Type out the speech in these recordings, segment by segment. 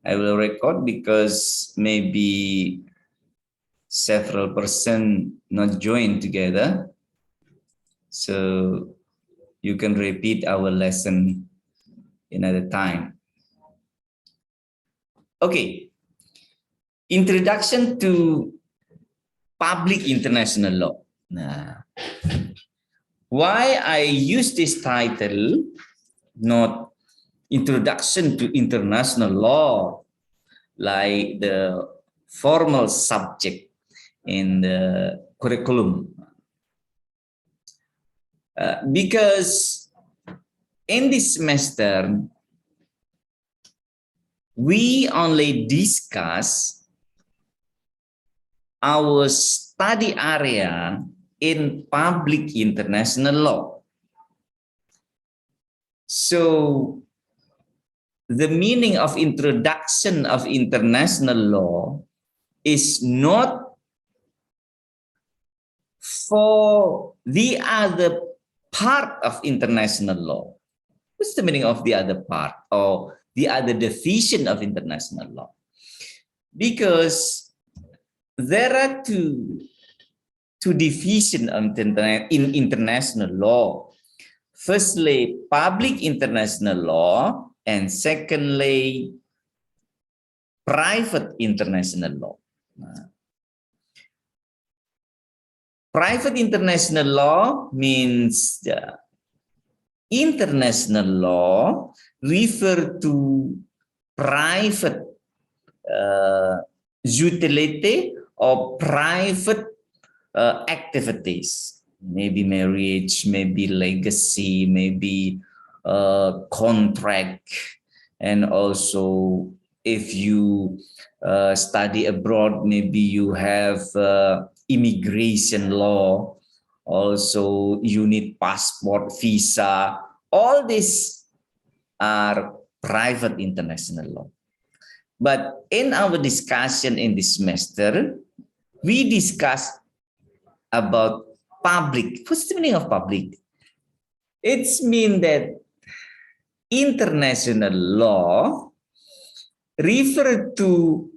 I will record because maybe several person not join together. So you can repeat our lesson another time. Okay. Introduction to public international law. Nah. Why I use this title, not Introduction to International Law, like the formal subject in the curriculum. Because in this semester, we only discuss our study area in public international law. So the meaning of introduction of international law is not for the other part of international law. What's the meaning of the other part or the other division of international law? Because there are two divisions in international law. Firstly, public international law, and secondly, private international law. Private international law means the international law refer to private utility or private activities, maybe marriage, maybe legacy, maybe contract, and also if you study abroad, maybe you have immigration law, also you need passport, visa. All these are private international law. But in our discussion in this semester, we discuss about public. What's the meaning of public? It's mean that international law refer to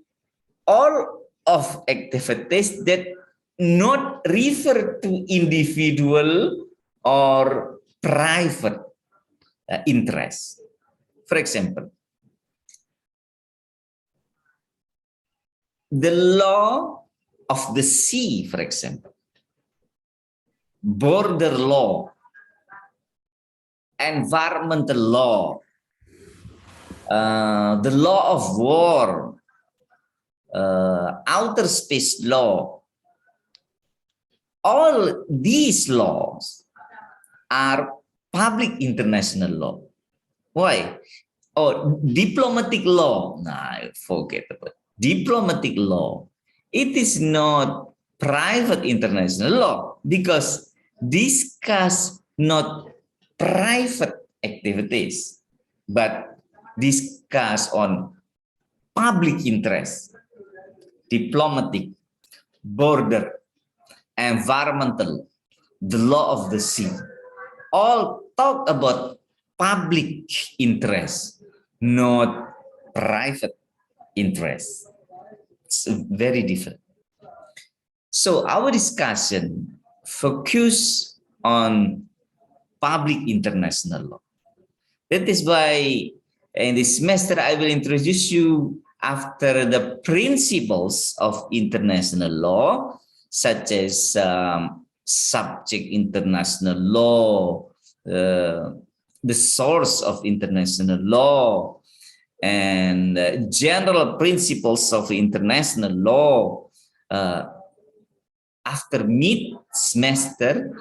all of activities that not refer to individual or private interest. For example, the law of the sea, for example, border law, environmental law, the law of war, outer space law, all these laws are public international law. Why? Oh, diplomatic law. Nah, I forget about it. Diplomatic law. It is not private international law because discuss not private activities, but discuss on public interest, diplomatic, border, environmental, the law of the sea. All talk about public interest, not private interest. It's very different. So our discussion focus on public international law. That is why in this semester I will introduce you after the principles of international law, such as subject international law, the source of international law, and general principles of international law. After mid-semester,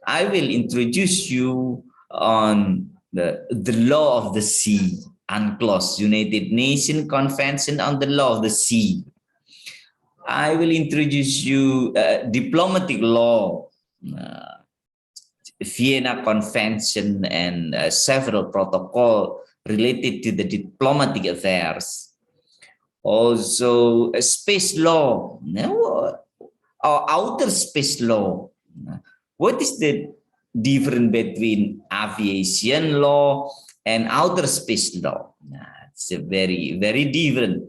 I will introduce you on the law of the sea, UNCLOS, United Nations Convention on the Law of the Sea. I will introduce you diplomatic law, Vienna Convention, and several protocols related to the diplomatic affairs. Also, space law, or outer space law. What is the difference between aviation law and outer space law? It's a very, very different.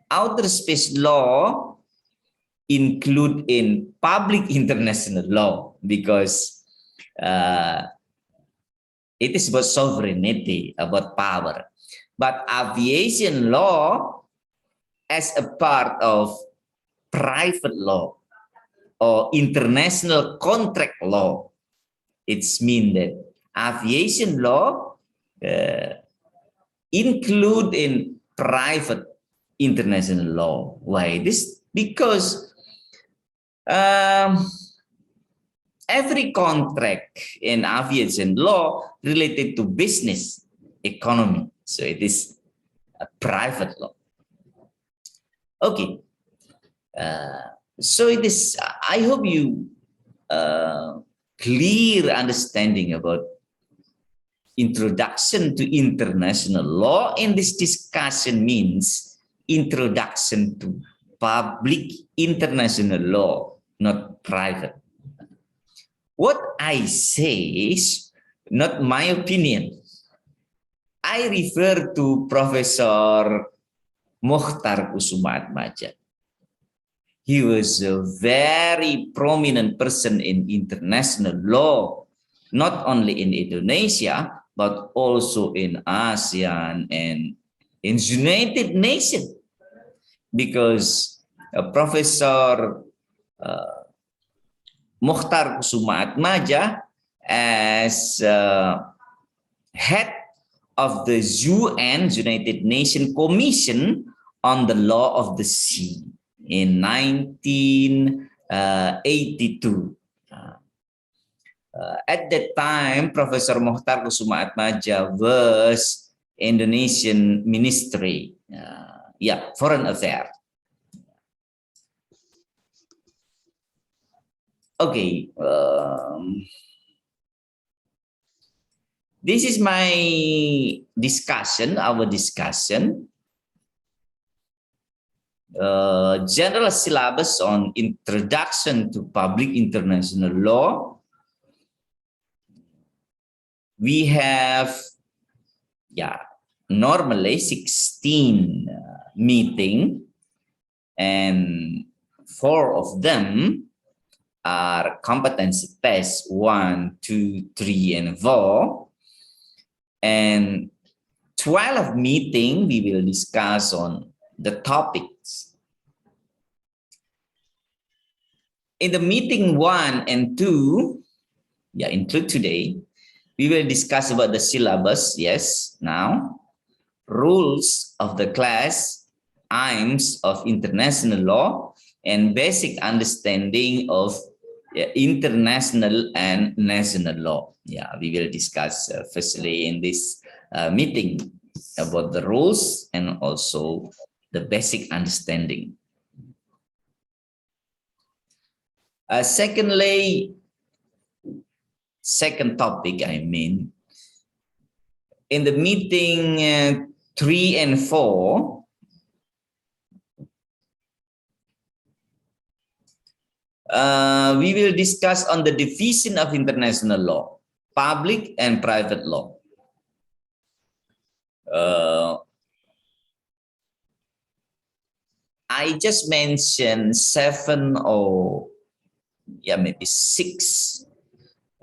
Outer space law include in public international law because it is about sovereignty, about power. But aviation law as a part of private law or international contract law, it's mean that aviation law include in private international law. Why this? Because every contract in aviation law related to business economy, so it is a private law. Okay, so it is. I hope you clear understanding about introduction to international law. In this discussion means introduction to public international law, not private. What I say is not my opinion. I refer to Professor Mokhtar Kusumaatmadja. He was a very prominent person in international law, not only in Indonesia, but also in ASEAN and in United Nations. Because Professor Mokhtar Kusumaatmadja, as head of the UN, United Nations Commission on the Law of the Sea in 1982. At that time, Professor Mokhtar Kusumaatmadja was Indonesian Ministry, Foreign Affairs. Okay, this is my discussion, our discussion. General syllabus on introduction to public international law. We have, normally 16 meeting, and 4 of them are competency tests 1, 2, 3, and 4. And 12 meeting, we will discuss on the topics. In the meeting 1 and 2, include today, we will discuss about the syllabus, now, rules of the class, aims of international law, and basic understanding of international and national law. We will discuss firstly in this meeting about the rules and also the basic understanding. Secondly, second topic, in the meeting 3 and 4, we will discuss on the division of international law, public and private law. I just mentioned 7 or maybe 6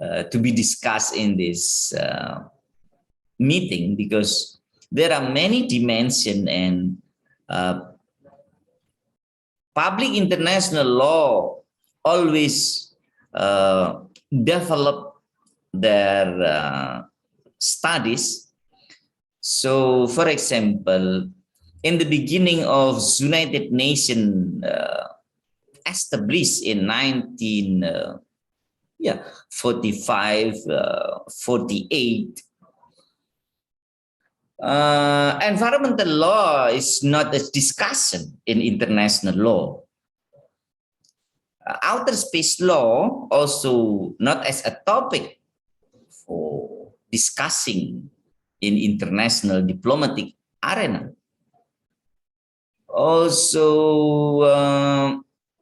to be discussed in this meeting, because there are many dimensions, and public international law always develop their studies. So, for example, in the beginning of United Nations established in 1945, 48, environmental law is not a discussion in international law. Outer space law also not as a topic for discussing in international diplomatic arena. Also,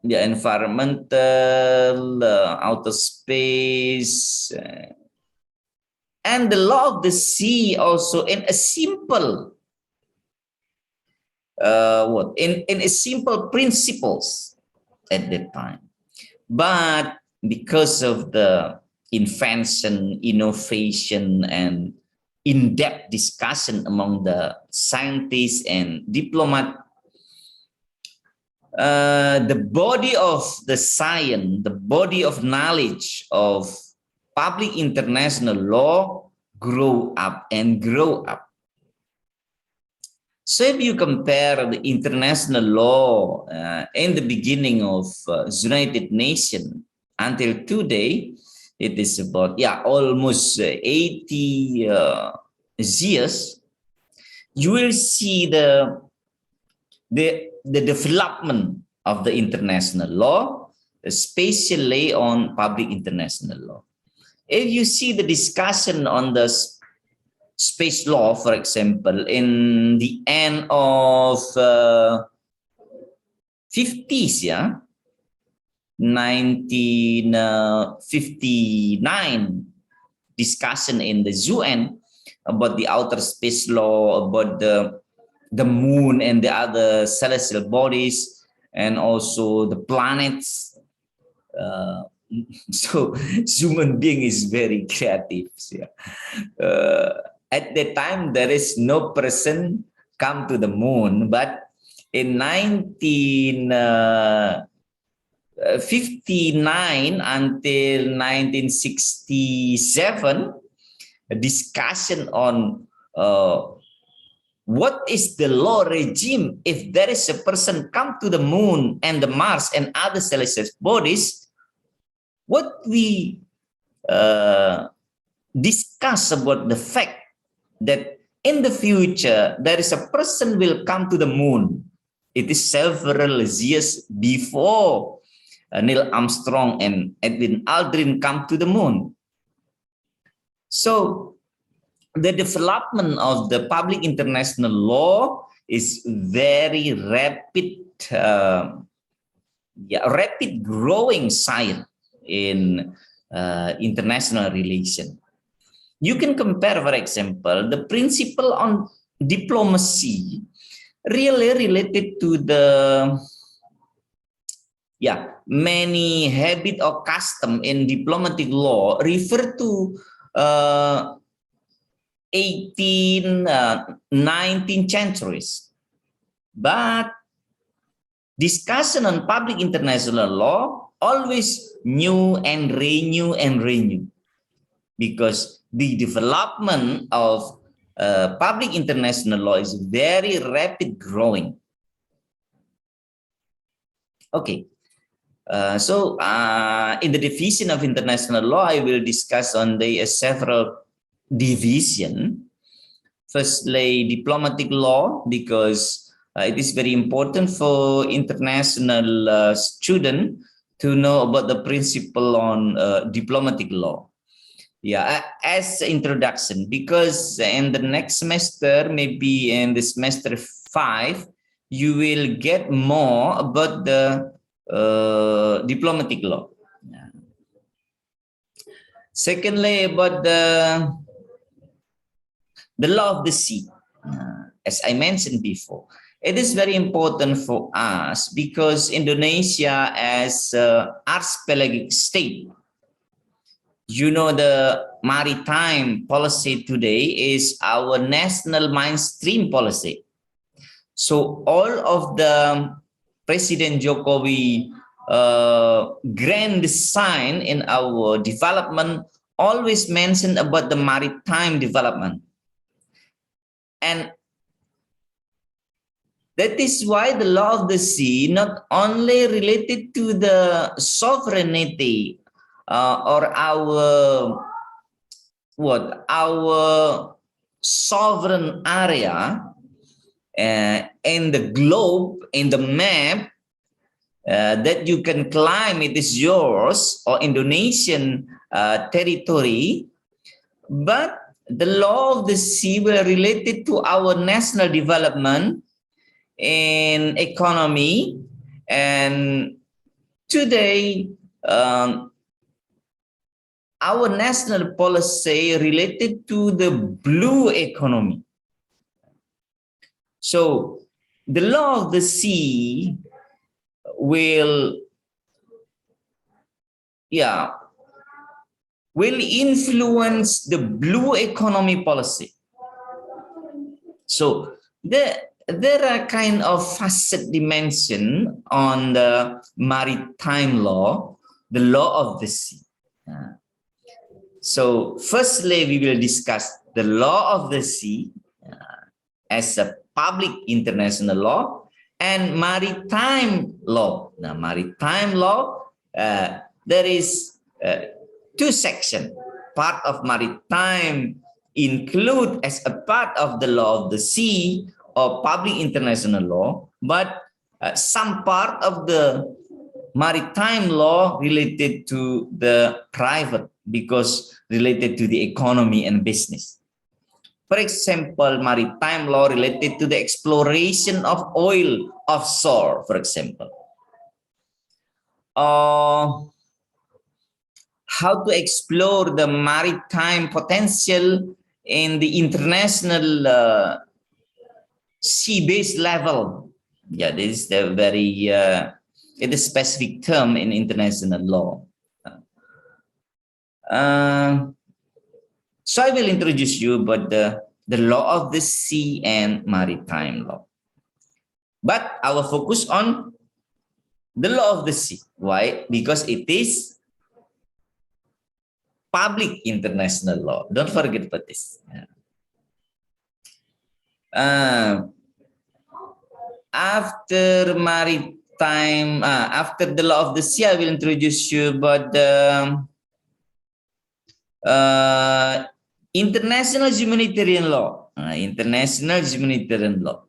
the environmental, outer space, and the law of the sea also in a simple in a simple principles at that time. But because of the invention, innovation, and in-depth discussion among the scientists and diplomats, the body of the science, the body of knowledge of public international law grow up and grow up. So if you compare the international law in the beginning of United Nations until today, it is about almost 80 years. You will see the development of the international law, especially on public international law. If you see the discussion on the space law, for example, in the end of 50s, 1959 discussion in the UN about the outer space law, about the moon and the other celestial bodies, and also the planets. So human being is very creative. At that time, there is no person come to the moon, but in 1959 until 1967, a discussion on what is the law regime if there is a person come to the moon and the Mars and other celestial bodies. What we discuss about the fact that in the future there is a person will come to the moon. It is several years before Neil Armstrong and Edwin Aldrin come to the moon. So the development of the public international law is very rapid, rapid growing science in international relation. You can compare, for example, the principle on diplomacy really related to the many habit or custom in diplomatic law refer to 18th, 19th centuries. But discussion on public international law always new and renew, because the development of public international law is very rapid growing. Okay, so in the division of international law, I will discuss on the several division. Firstly, diplomatic law, because it is very important for international student to know about the principle on diplomatic law. As introduction, because in the next semester, maybe in the semester 5, you will get more about the diplomatic law. Secondly, about the law of the sea. As I mentioned before, it is very important for us because Indonesia as archipelagic state, you know, the maritime policy today is our national mainstream policy. So all of the President Jokowi grand design in our development always mention about the maritime development. And that is why the law of the sea not only related to the sovereignty or our sovereign area in the globe, in the map that you can climb, it is yours, or Indonesian territory, but the law of the sea will related to our national development in economy. And today our national policy related to the blue economy. So the law of the sea will, will influence the blue economy policy. So there are kind of facet dimension on the maritime law, the law of the sea. So firstly, we will discuss the law of the sea as a public international law and maritime law. Now, maritime law, there is two sections. Part of maritime include as a part of the law of the sea or public international law, but some part of the maritime law related to the private, because related to the economy and business. For example, maritime law related to the exploration of oil offshore, for example. How to explore the maritime potential in the international sea-based level. Yeah, this is the very it is a specific term in international law. So I will introduce you about the law of the sea and maritime law. But I will focus on the law of the sea. Why? Because it is public international law. Don't forget about this. After maritime, after the law of the sea, I will introduce you about the international humanitarian law. International humanitarian law.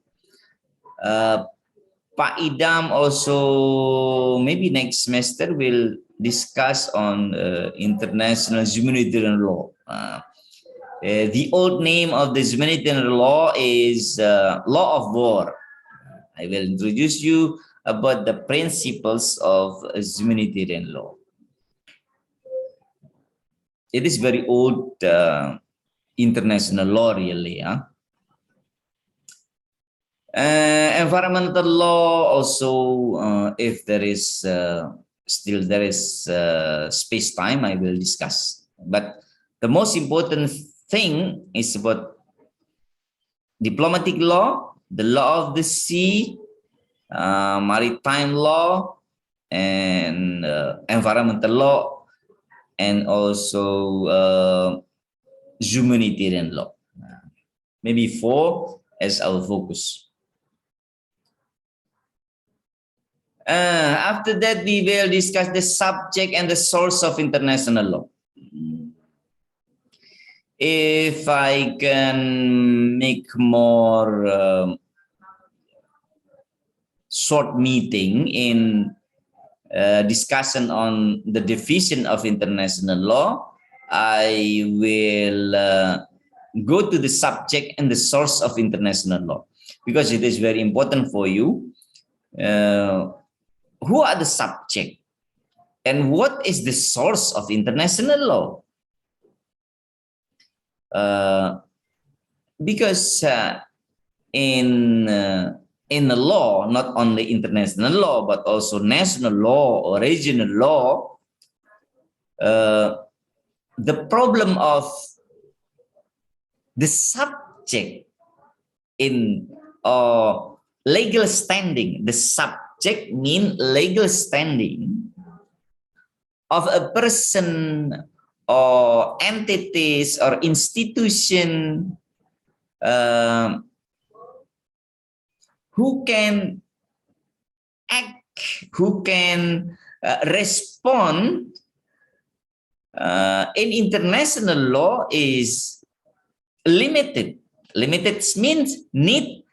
Pak Idam also maybe next semester will discuss on international humanitarian law. The old name of the humanitarian law is law of war. I will introduce you about the principles of humanitarian law. It is very old international law, really. Environmental law also, if there is still there is space time, I will discuss. But the most important thing is about diplomatic law, the law of the sea, maritime law, and environmental law, and also humanitarian law. Maybe 4 as our focus. After that, we will discuss the subject and the source of international law. If I can make more short meeting in discussion on the division of international law, I will go to the subject and the source of international law, because it is very important for you. Who are the subject and what is the source of international law? Because in the law, not only international law, but also national law or regional law, the problem of the subject in legal standing, the subject means legal standing of a person or entities or institution who can act, who can respond in international law is limited. Limited means need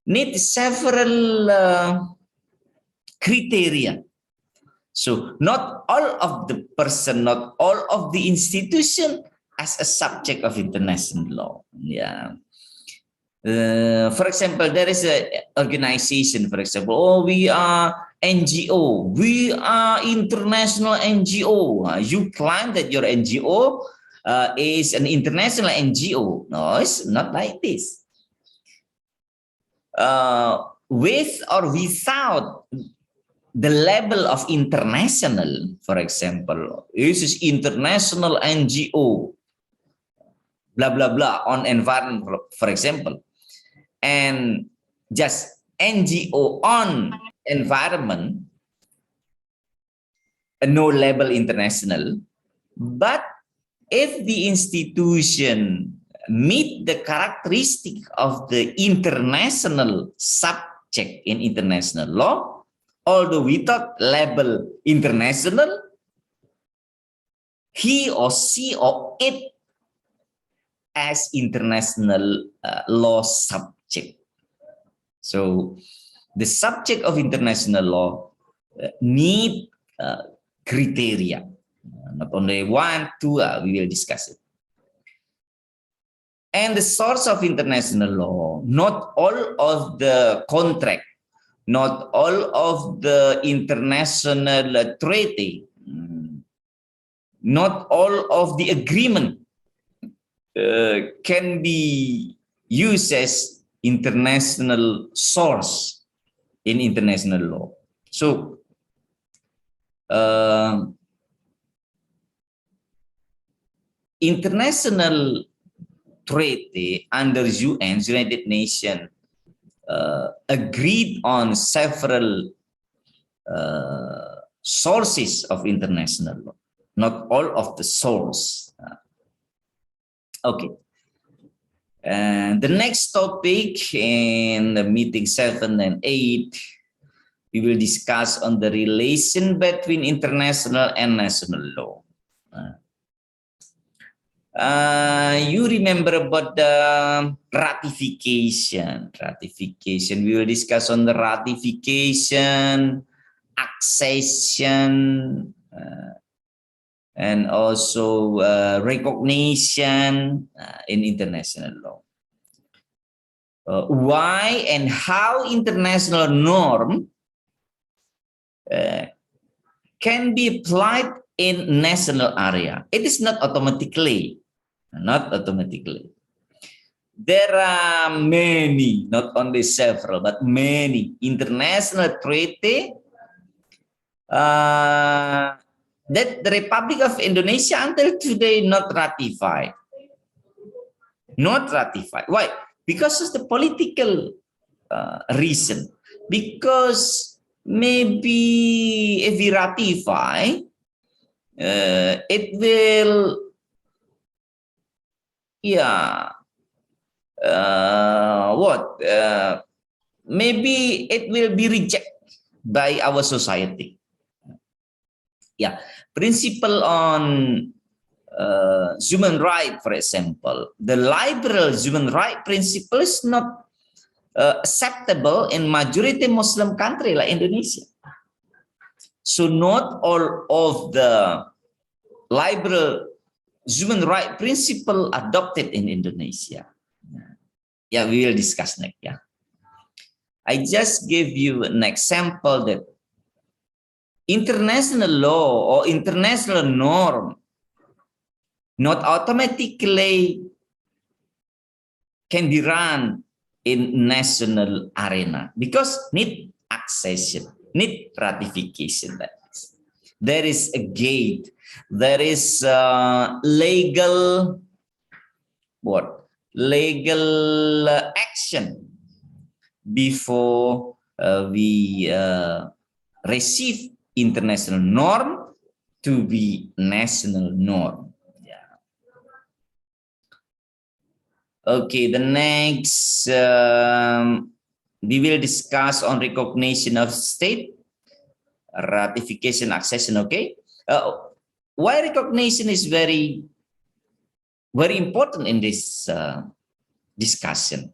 need several criteria. So not all of the person, not all of the institution as a subject of international law. Yeah. For example, there is an organization, for example, oh, we are NGO, we are international NGO. You claim that you're NGO, is an international NGO. No, it's not like this. With or without the level of international, for example, this is international NGO, blah, blah, blah, on environment, for example, and just NGO on environment, no label international. But if the institution meet the characteristic of the international subject in international law, although without label international, he or she or it as international law subject. So the subject of international law need criteria. Not only one, two, we will discuss it. And the source of international law, not all of the contract, not all of the international treaty, not all of the agreement can be used as international source in international law. So, international treaty under UN, United Nations, agreed on several sources of international law, not all of the source. Okay. And the next topic in the meeting 7 and 8, we will discuss on the relation between international and national law. You remember about the ratification. We will discuss on the ratification, accession, and also recognition in international law. Why and how international norm can be applied in national area. It is not automatically. There are many, not only several, but many international treaty that the Republic of Indonesia until today not ratified. Why? Because of the political reason. Because maybe if we ratify, it will, maybe it will be rejected by our society. Principle on human right, for example, the liberal human right principle is not acceptable in majority Muslim country like Indonesia. So not all of the liberal human right principle adopted in Indonesia. We will discuss next. I just give you an example that international law or international norm not automatically can be run in national arena because need accession, need ratification. There is a gate, there is legal action before we receive international norm to be national norm. Okay, the next we will discuss on recognition of state, ratification, accession. Okay, why recognition is very important in this discussion.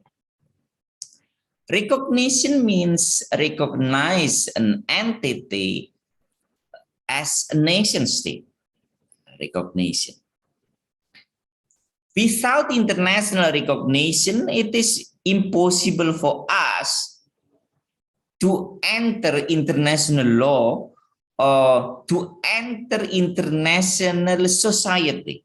Recognition means recognize an entity as a nation state. Recognition. Without international recognition, it is impossible for us to enter international law or to enter international society.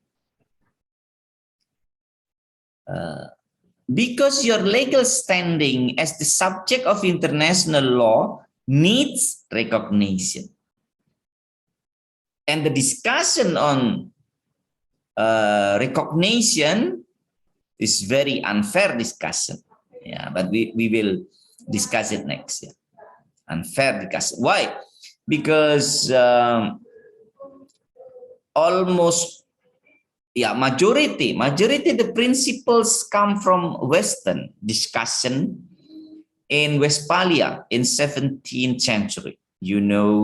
Because your legal standing as the subject of international law needs recognition. And the discussion on recognition is very unfair discussion. Yeah, but we will discuss it next. Yeah. Unfair discussion. Why? Because almost majority the principles come from Western discussion in Westphalia in 17th century. You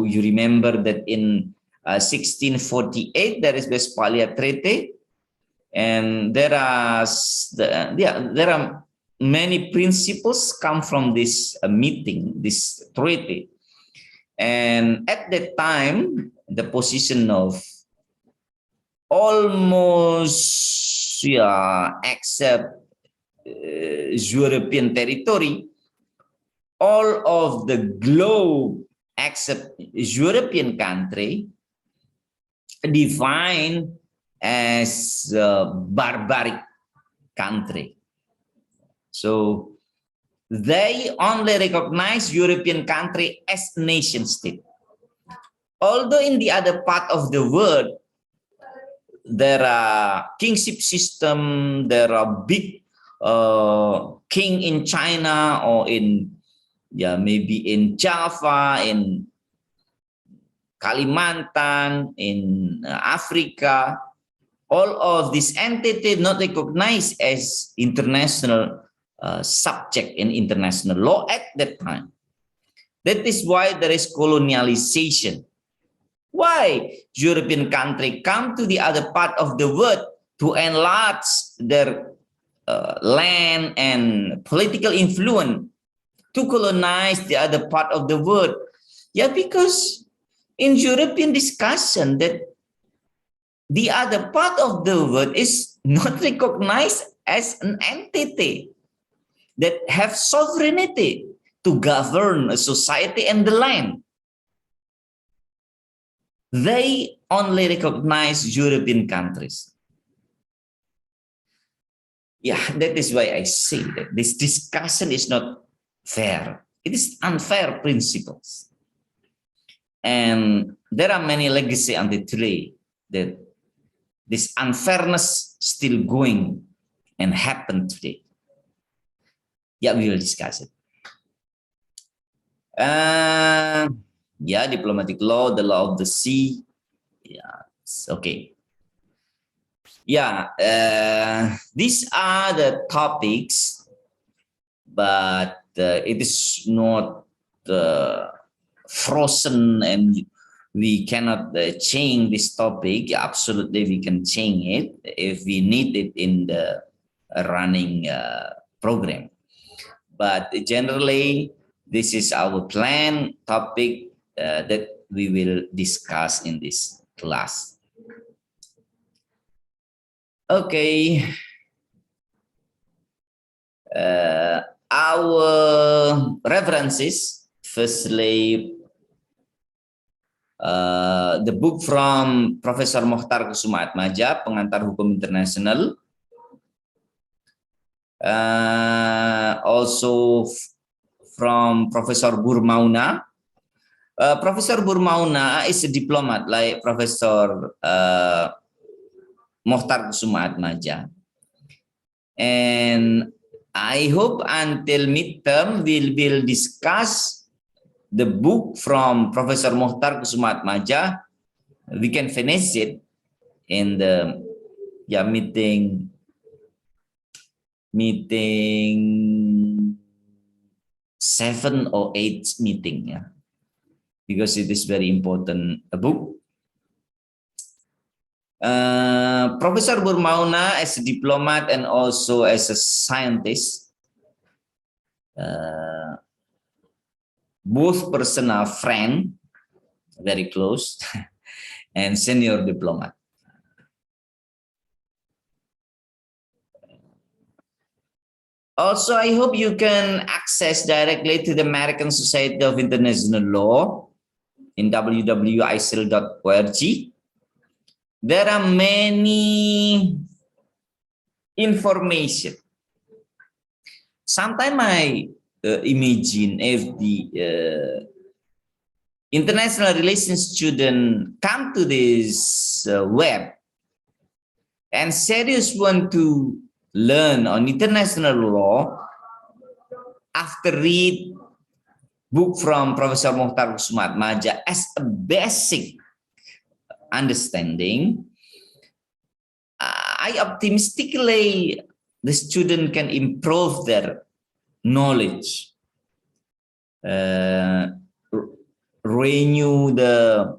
remember that in 1648 there is Westphalia Treaty, and there are many principles come from this meeting, this treaty. And at that time, the position of almost except European territory, all of the globe except European country defined as a barbaric country. So they only recognize European country as nation state. Although in the other part of the world, there are kingship system, there are big king in China or in maybe in Java, in Kalimantan, in Africa. All of these entities not recognized as international subject in international law at that time. That is why there is colonialization. Why European country come to the other part of the world to enlarge their land and political influence to colonize the other part of the world? Yeah, because in European discussion that the other part of the world is not recognized as an entity that have sovereignty to govern a society and the land. They only recognize European countries. Yeah, that is why I say that this discussion is not fair. It is unfair principles. And there are many legacy on the tree that this unfairness still going and happen today. Yeah, we will discuss it. Diplomatic law, the law of the sea. Yeah, okay. Yeah, these are the topics, but it is not frozen and we cannot change this topic. Absolutely, we can change it if we need it in the running program. But generally, this is our plan topic that we will discuss in this class. Okay. Our references, firstly, the book from Professor Mohtar Kusuma Atmaja, Pengantar Hukum Internasional. Also from Professor Burmauna. Professor Burmauna is a diplomat like Professor Mohtar Kusuma Atmaja. And I hope until midterm we will discuss the book from Professor Mohtar Kusuma Atmaja. We can finish it in the meeting 7 or 8 meeting, because it is very important a book. Professor Burmauna as a diplomat and also as a scientist, both person are friend, very close, and senior diplomat. Also, I hope you can access directly to the American Society of International Law in www.isil.org. There are many information. Sometimes I imagine if the international relations student come to this web and serious want to learn on international law after read book from Professor Mukhtar Kussumaatmadja as a basic understanding, I optimistically the student can improve their knowledge, renew the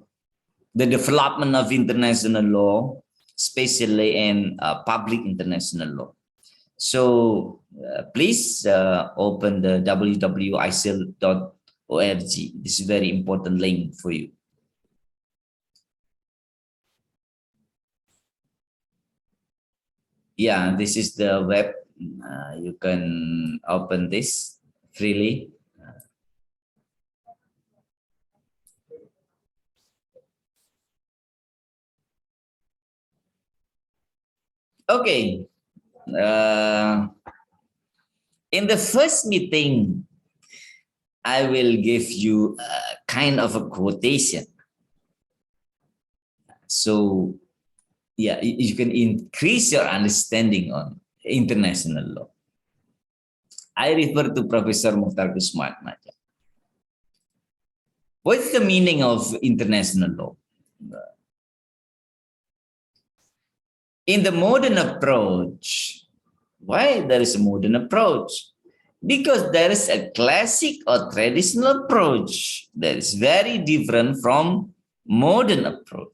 development of international law, especially in public international law. So please open the www.isil.org. This is a very important link for you. Yeah, this is the web. You can open this freely. Okay. In the first meeting, I will give you a kind of a quotation. So, yeah, you can increase your understanding on international law. I refer to Professor Mukhtar Kussumaatmadja. What's the meaning of international law? In the modern approach, why there is a modern approach? Because there is a classic or traditional approach that is very different from modern approach.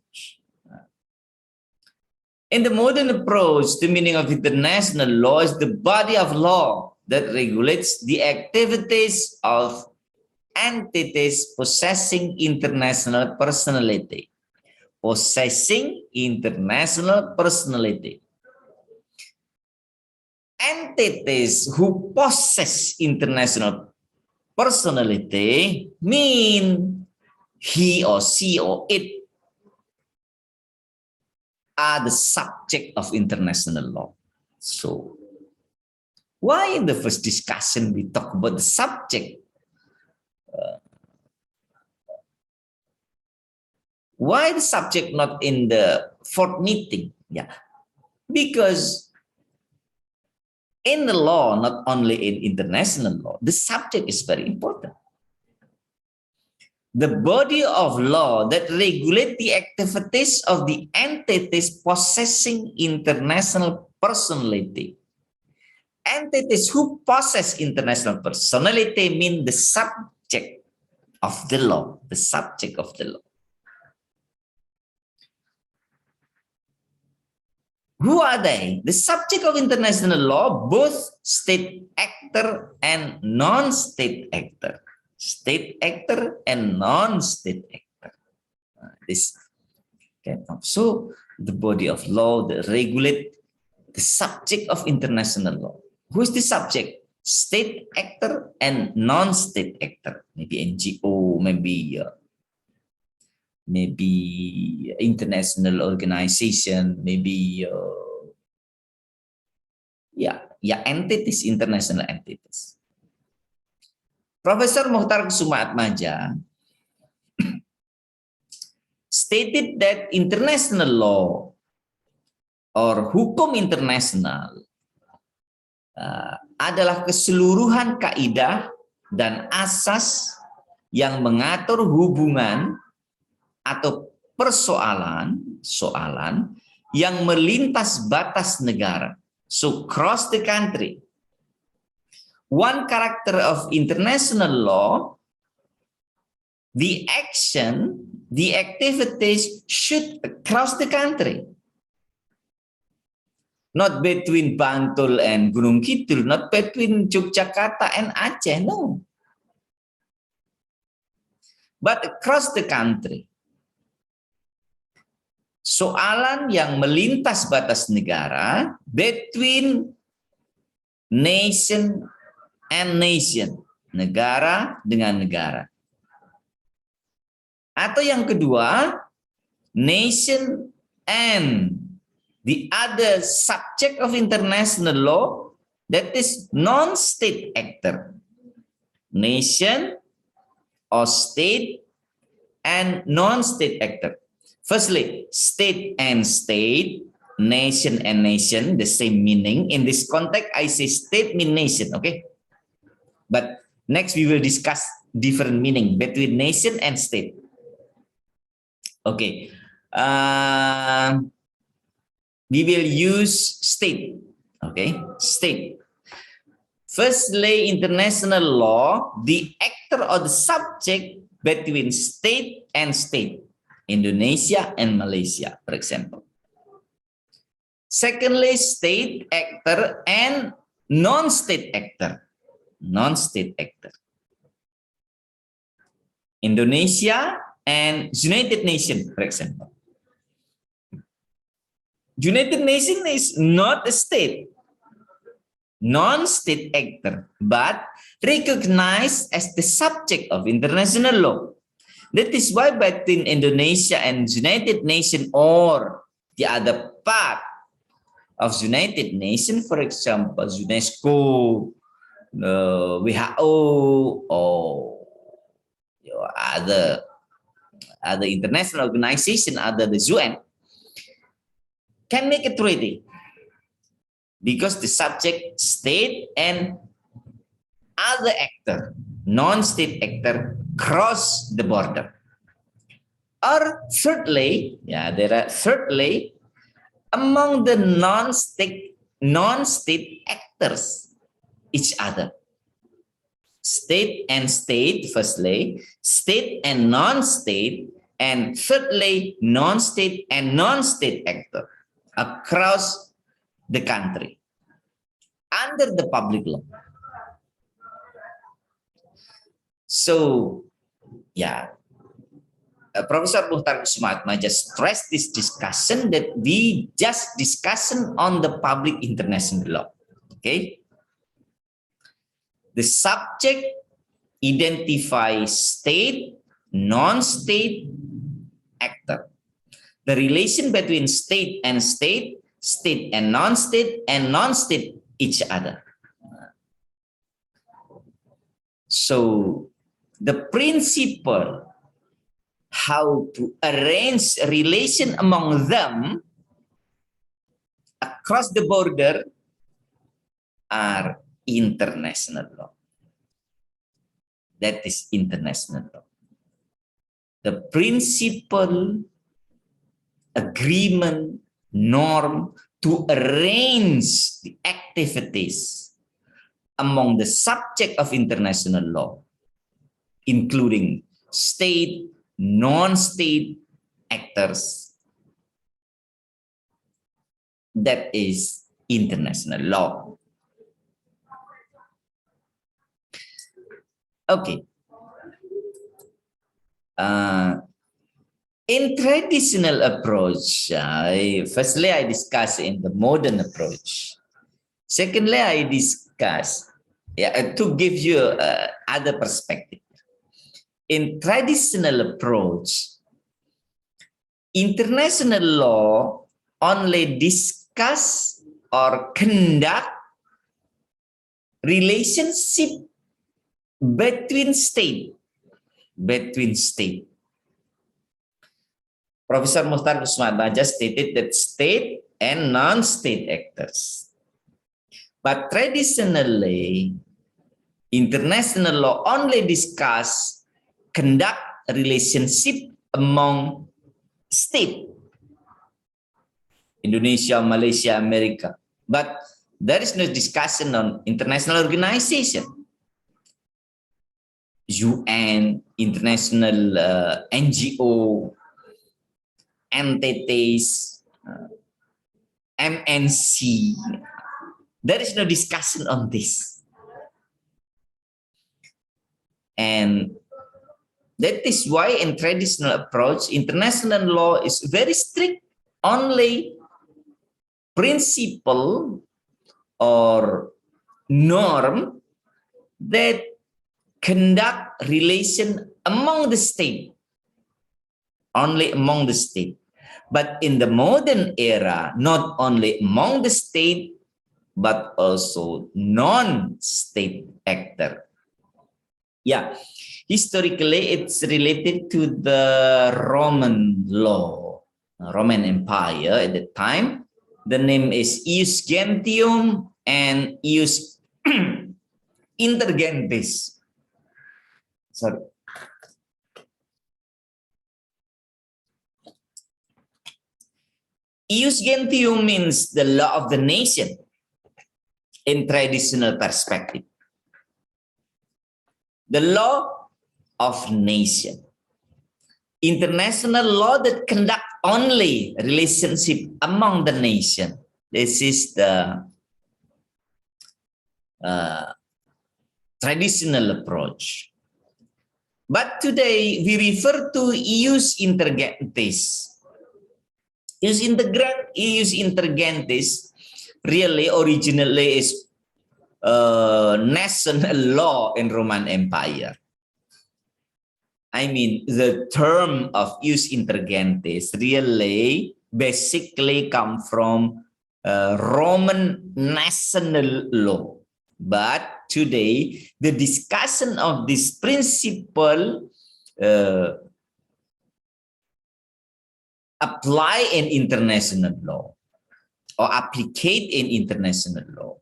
In the modern approach, the meaning of international law is the body of law that regulates the activities of entities possessing international personality. Possessing international personality. Entities who possess international personality mean he or she or it are the subject of international law. So, why in the first discussion we talk about the subject? Why the subject not in the fourth meeting? Yeah, because in the law, not only in international law, the subject is very important. The body of law that regulate the activities of the entities possessing international personality. Entities who possess international personality mean the subject of the law, the subject of the law. Who are they? The subject of international law, both state actor and non-state actor. State actor and non-state actor. This, okay. So the body of law that regulate the subject of international law. Who is the subject? State actor and non-state actor. Maybe NGO, maybe international organization, maybe entities, international entities. Professor Mukhtar Kussumaatmadja stated that international law or hukum internasional adalah keseluruhan kaidah dan asas yang mengatur hubungan atau persoalan yang melintas batas negara. So cross the country. One character of international law, the action, the activities should cross the country. Not between Bantul and Gunung Kidul, not between Yogyakarta and Aceh, no. But across the country. Soalan yang melintas batas negara between nation and nation, negara dengan negara. Atau yang kedua, nation and The other subject of international law, that is non-state actor, nation or state and non-state actor. Firstly, state and state, nation and nation, the same meaning. In this context, I say state mean nation, okay? But next we will discuss different meaning between nation and state. Okay. We will use state, okay? State. Firstly, international law, the actor or the subject between state and state, Indonesia and Malaysia, for example. Secondly, state actor and non-state actor, non-state actor. Indonesia and United Nations, for example. United Nations is not a state, non-state actor, but recognized as the subject of international law. That is why between Indonesia and United Nations or the other part of United Nations, for example, UNESCO, WHO, or other international organization, other the UN, can make a treaty. Because the subject, state, and other actor, non-state actor, cross the border. Or thirdly, thirdly, among the non-state actors, each other. State and state, firstly, state and non-state, and thirdly, non-state and non-state actor across the country under the public law. So, Professor Muhtar Kussumatma just stressed this discussion that we just discussion on the public international law. Okay, the subject identifies state, non-state actor. The relation between state and state, state and non-state each other. So the principle how to arrange a relation among them across the border are international law. That is international law. The principle, agreement, norm to arrange the activities among the subject of international law, including state, non-state actors. That is international law. Okay. In traditional approach, firstly, I discuss in the modern approach. Secondly, I discuss to give you other perspective. In traditional approach, international law only discuss or conduct relationship between state. Professor Muhtar Kussumatma just stated that state and non-state actors. But traditionally, international law only discuss conduct a relationship among state. Indonesia, Malaysia, America. But there is no discussion on international organization. UN, international NGO, entities, MNC. There is no discussion on this. And that is why in traditional approach, international law is very strict. Only principle or norm that conduct relation among the state, only among the state. But in the modern era, not only among the state, but also non-state actor. Yeah, historically, it's related to the Roman law, Roman Empire at the time. The name is Ius Gentium and Ius Intergentis. Sorry. Ius Gentium means the law of the nation in traditional perspective. The law of nation. International law that conduct only relationship among the nation. This is the traditional approach. But today we refer to ius intergentis. Ius intergentis really originally is national law in Roman Empire. I mean, the term of ius intergentis really basically come from Roman national law. But today, the discussion of this principle apply in international law or applicate in international law.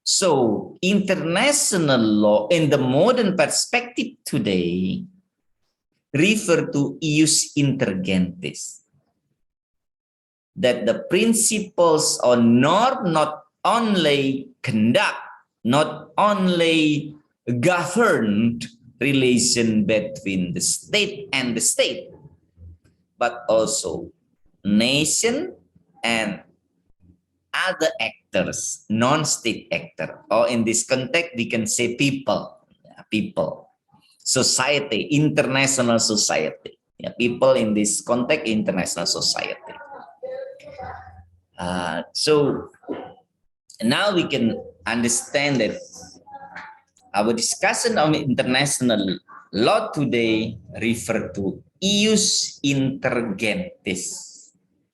So international law in the modern perspective today refer to ius intergentis, that the principles or norm not only conduct, not only governed relation between the state and the state, but also nation and other actors, non-state actor, or in this context, we can say people, society, international society. People in this context, international society. So now we can understand that our discussion on international law today refer to ius intergentis,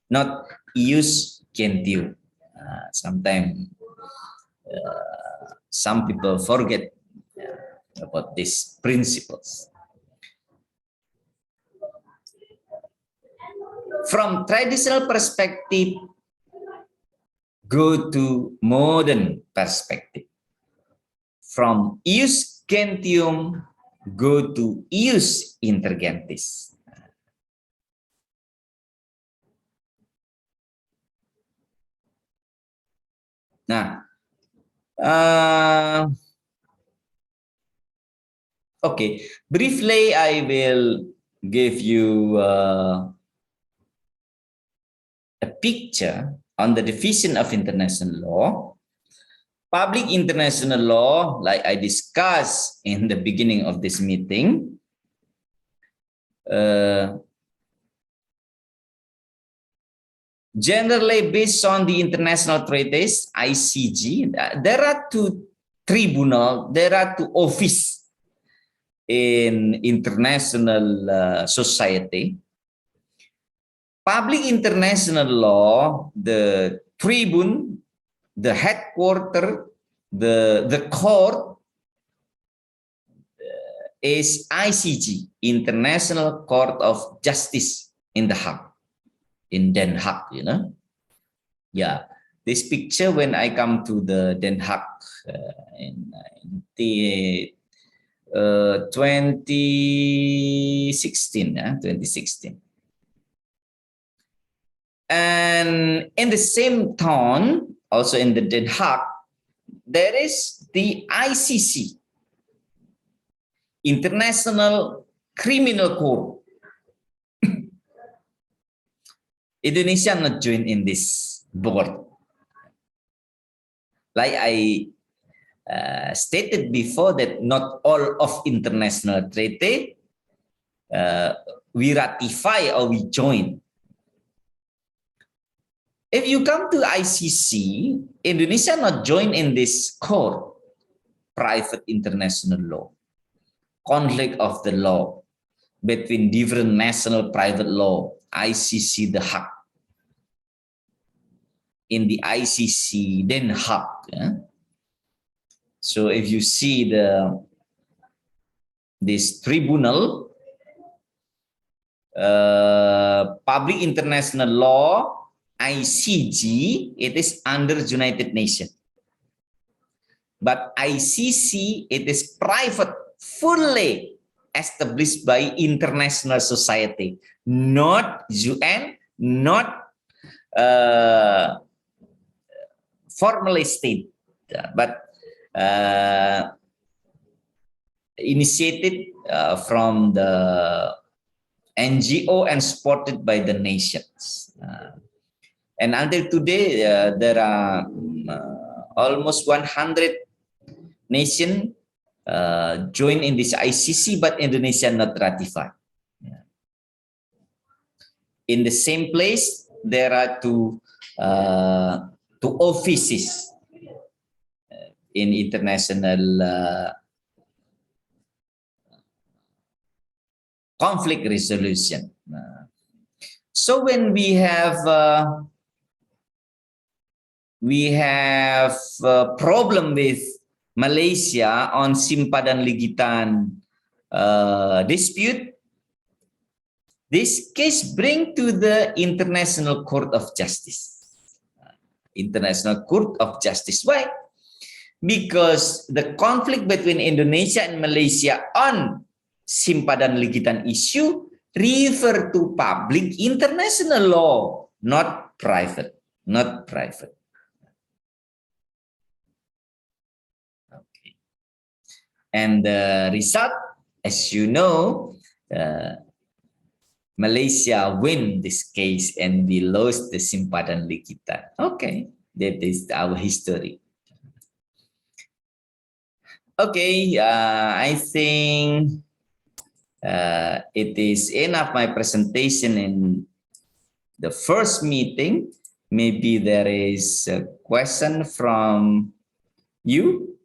not ius gentium. Sometimes some people forget about these principles. From traditional perspective, go to modern perspective. From ius gentium, go to ius intergentis. Nah, okay. Briefly, I will give you a picture on the division of international law. Public international law, like I discussed in the beginning of this meeting, generally based on the international treaties, ICG, there are two tribunal, there are two office in international society. Public international law, the tribune, the headquarter, the court is ICG, International Court of Justice in The Hague. In Den Haag, you know. Yeah, this picture when I come to the Den Haag in 2016, 2016. And in the same town, also in the Den Haag, there is the ICC, International Criminal Court. Indonesia not joined in this board. Like I stated before that not all of international treaty we ratify or we join. If you come to ICC, Indonesia not join in this court, private international law, conflict of the law between different national private law ICC the Hague. In the ICC, then Hague. Yeah? So if you see this tribunal, public international law, ICG, it is under United Nations. But ICC, it is private, fully established by international society, not UN, not formally state, but initiated from the NGO and supported by the nations. And until today, there are almost 100 nations join in this ICC, but Indonesia not ratified. In the same place, there are two offices in international conflict resolution. So when we have a problem with Malaysia on Simpadan Ligitan dispute, this case bring to the International Court of Justice. International Court of Justice. Why? Because the conflict between Indonesia and Malaysia on Simpadan Ligitan issue refer to public international law, not private. Not private. Okay. And the result, as you know, Malaysia win this case and we lost the Simpadan Ligitan. Okay, that is our history. Okay, I think it is enough my presentation in the first meeting. Maybe there is a question from you.